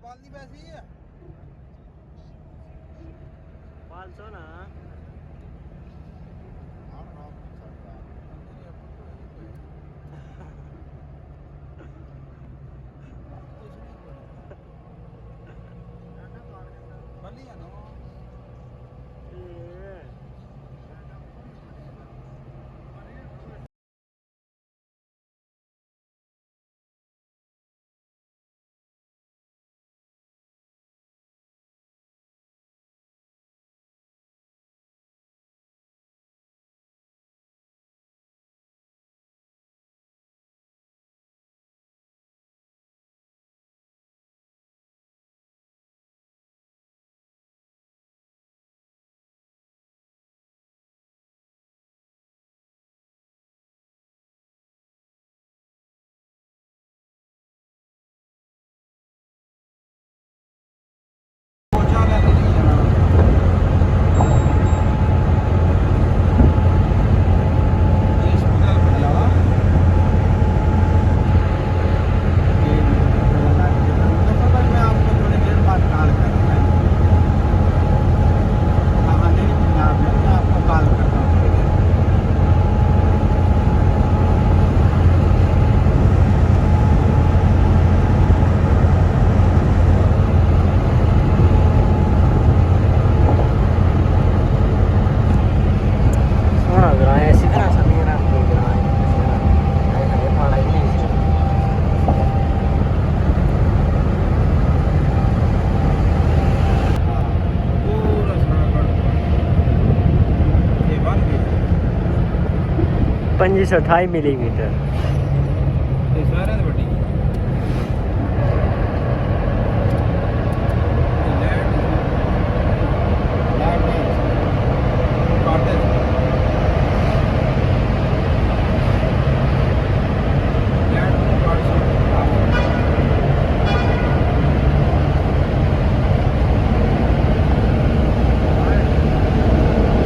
पालनी पैसे ही है 500 ना पंजी 28 मिलीमीटर सारे बड़ी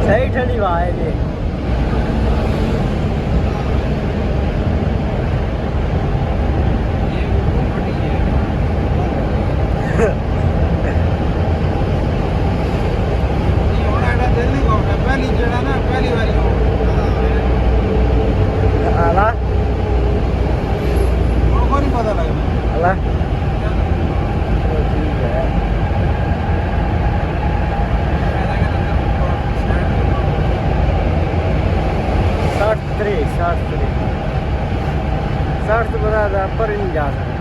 सही ठंडी हवा है ये साठ तो बड़ा पर ही नहीं जा सकता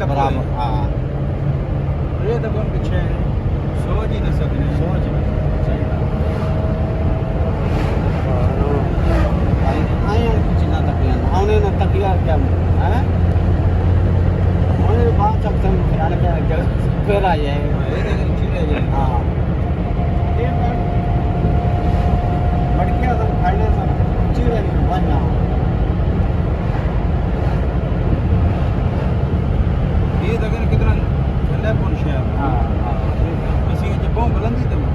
बराबर हाँ ये तो कौन पीछे सोच ही नहीं सकते सोच आए कुछ ना तकिया आने ना तकिया क्या है आने बात सकते हैं ख्याल क्या फिर आ जाएगा हाँ ये मटकिया तो खाने से चिड़े नहीं बनना ये देखो कितना ठंडा पहुंच गया हां हां ਅਸੀਂ ਜੱਬੋਂ ਬਲੰਦੀ ਤੇ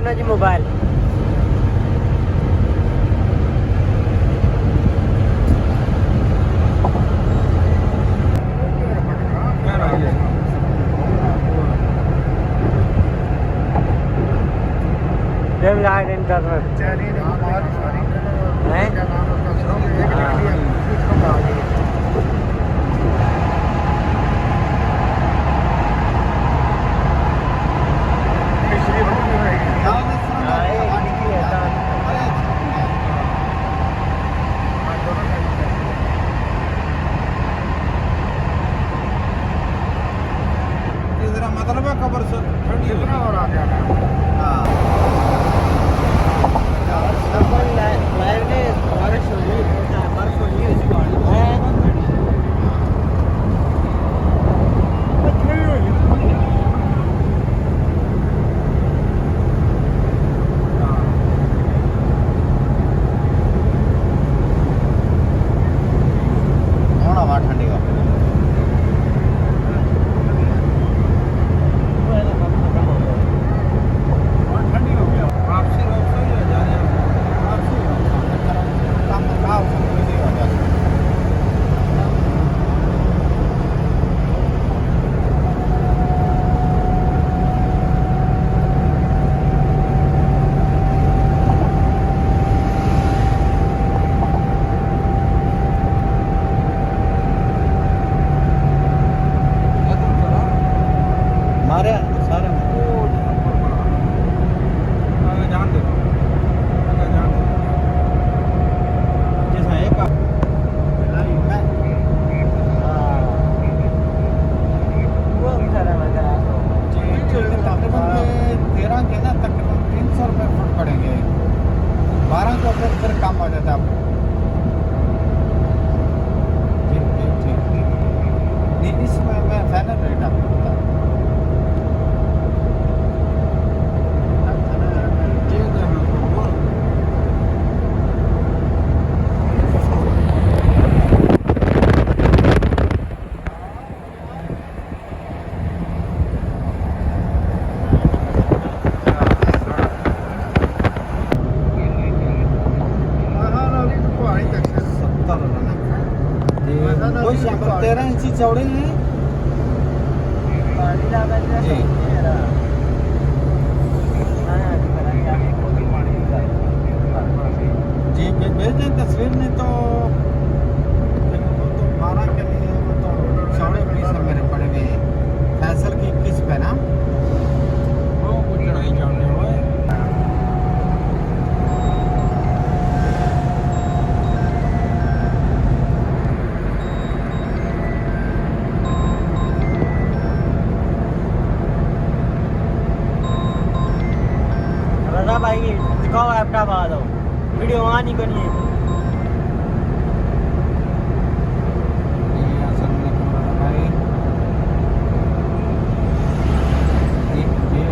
करना जी मोबाइल। इंटरनेट मतलब है कबर से ठंडी कितना और आ गया हाँ लाइव ने बारिश हो रही है, बारिश हो रही है इस बार होना वहाँ ठंडी का हमारे सारे जान दे जैसा एक वो भी सारा लगा तकरीबन 13 के ना तकरीबन 300 रुपये फुट पड़ेंगे 12 को फिर कम हो जाता है ठीक इसमें मैं फाइनल रेट आपको बता कोई 13 इंची चौड़े हैं जी जी भेज दें तस्वीर में तो 12 के लिए वो तो चौड़े पीस है मेरे पड़े हुए फैसल की 21 पे ना वो कुछ चढ़ाई चढ़ने हुए रजा भाई दिखाओ ऐपटा बाद हो वीडियो वहाँ नहीं करनी है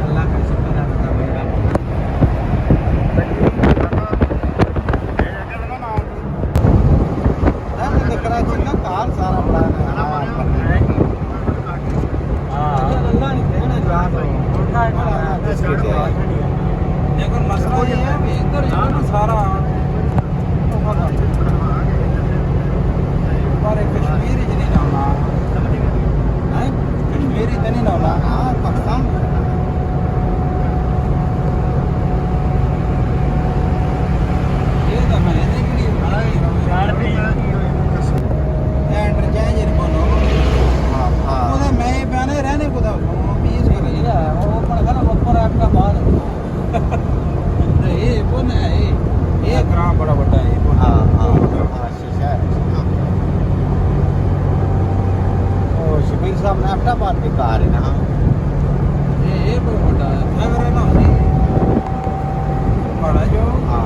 अल्लाह का शुक्र है कराची का कार सारा बड़ा अल्लाह ने देना जवाब लेकिन मसला ये है कि इधर जो है ना सारा पर कश्मीर ही नहीं नाना है कश्मीर ही नहीं नाना हाँ पाकिस्तान ये तो मैं निकली एंटर जाए जे बोलो हाँ हाँ ਉਹਦੇ ਮੈਂ ਪੈਣੇ रहने को तो पीस कर रही है वो पर घर ऊपर आपका बाद ये बोन है ये ग्राम बड़ा बड़ा है ये हाँ हाँ शीशा है ओ शबीर साहब ने अपना बात भी कहा है ना ये बहुत बड़ा है मैं मेरा ना बड़ा जो हाँ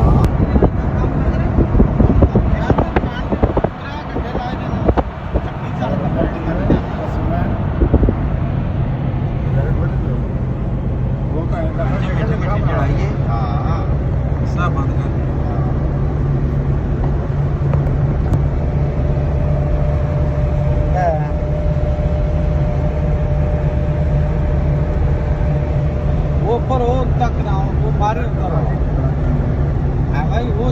चढ़ाइए हाँ सब बंद कर वो पर हो तक ना हो वो बाहर उतरो है भाई वो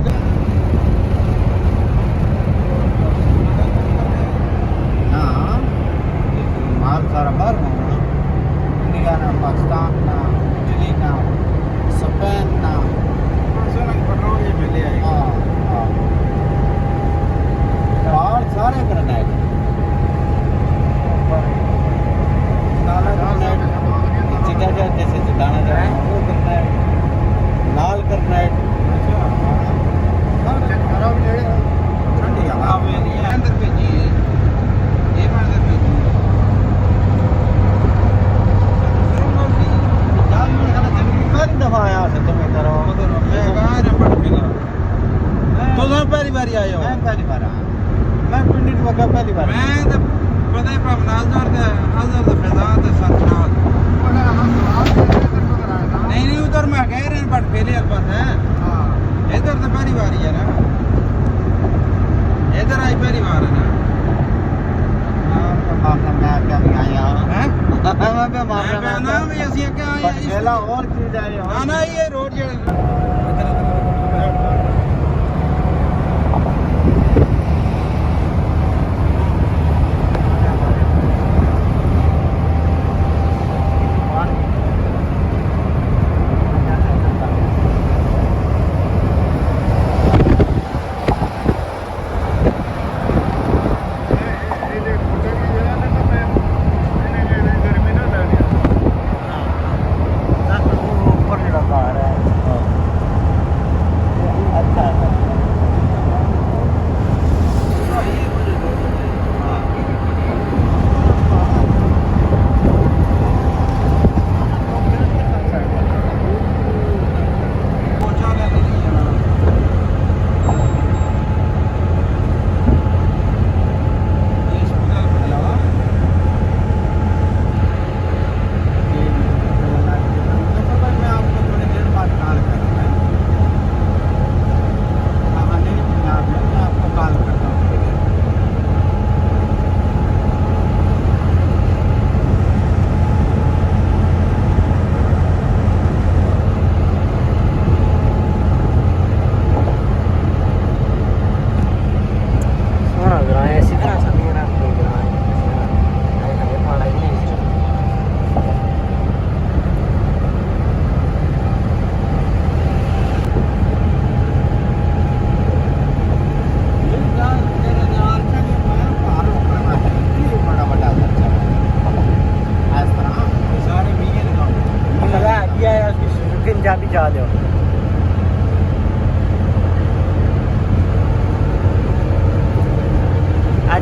हाँ माल सारा बाहर होना इंडिया ना पाकिस्तान ना इटली ना स्पेन ना पेट्रोल ये मिले आए हाँ हाँ बाहर सारे ग्रेनाइट काला ग्रेनाइट सीधा जा जैसे जिताना जा वो ग्रेनाइट लाल ग्रेनाइट ठंडी हवा में नहीं है अंदर भेजी है ये मैं अंदर भेजी पहली दफा आया से तुम्हें करो मैं कहाँ नंबर मिला तो सब पहली बार आए हो मैं पहली बार आया मैं पिंडी टुका पहली बार मैं तो पता ही पर नाजर थे आजर तो फिजा थे सतनाल नहीं उधर मैं कह रहे हैं बट पहले अलबत है इधर तो पहली बार ही है ना इधर आई पहली बार है ना मैं क्या नहीं आया हैं मैं पे मार मैं रहा ना भी ऐसी क्या आया बस मेला और क्यों जा रहे हो ना ना ये रोड जो ऊपर ਜਿਹੜਾ ਕਾਰ ਹੈ अच्छा है पहुंचा ले नहीं है ये स्कूटर पे लगा मैं आपको थोड़ी देर बाद कॉल करूँगा हाँ नहीं मैं आपको कॉल करता हूँ थोड़ी देर सोना ग्रां है इसी तरह सभी ना कोई ग्रां है ये पढ़ाई नहीं ये जान तेरे नाल चली मैं बाहर ऊपर में ये बड़ा बड़ा अच्छा इस तरह सारे मीगे लगाओ लगा दिया है उसकी सुजुकी जाती जा दो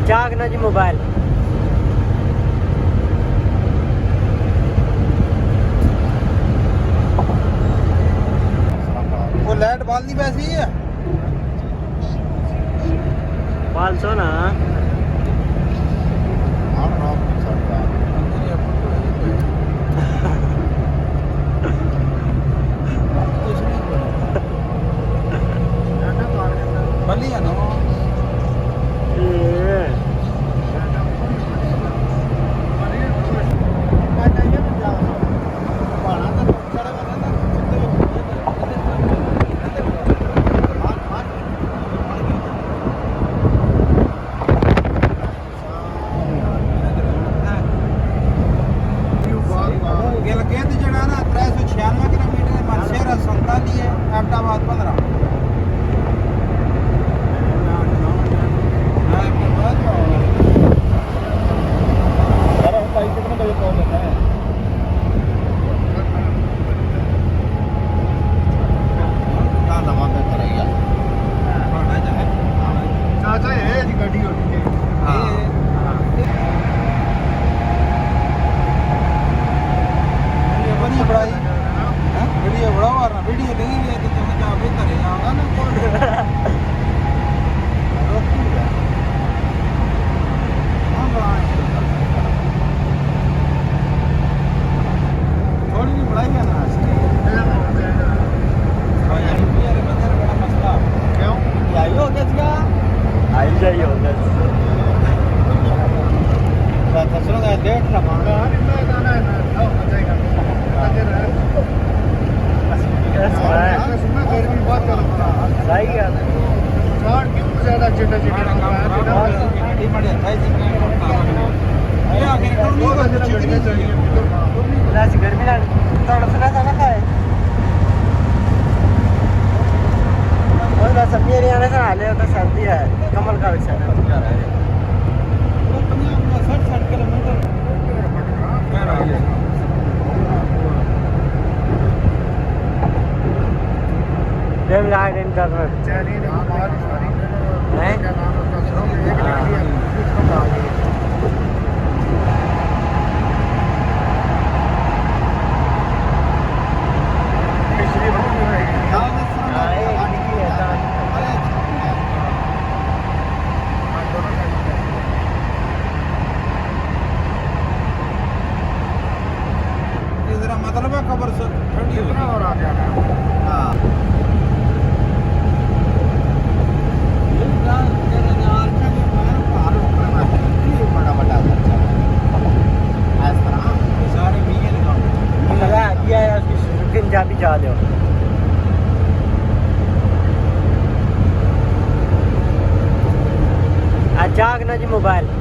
जाग ना जी मोबाइल वो लाइट बाल नहीं वैसी है 500 ना हाँ रॉक में चलता है बली है ना ये गिलगित जड़ा ना 396 किलोमीटर मनसेरा 47 है अहमदाबाद 15 चाचा है जी गाड़ी होती है बड़ी बड़ाई वीडियो बड़ा मारना वीडियो नहीं है तो तुम क्या बेहतर है जाओगा ना थोड़ी भी बड़ाई है ना बड़ा मसला क्यों आई हो गया आई जाइए उधर फसलों का डेट ना मांगा Yes, नहीं चाहिए ऐसी गर्मी ना तड़पना था ना खाए और बस अब मेरे आने से हाले होता सर्दी है कमल का विषय है क्या रहा है वो पंजाब में 60 किलोमीटर क्या रहा है डेम लाइन इंटरनेट है इधर मतलब है कबर से ठंडी हो और आ जाना हाँ लगा दिया है उसकी पंजाबी जा दो आज जागना जी मोबाइल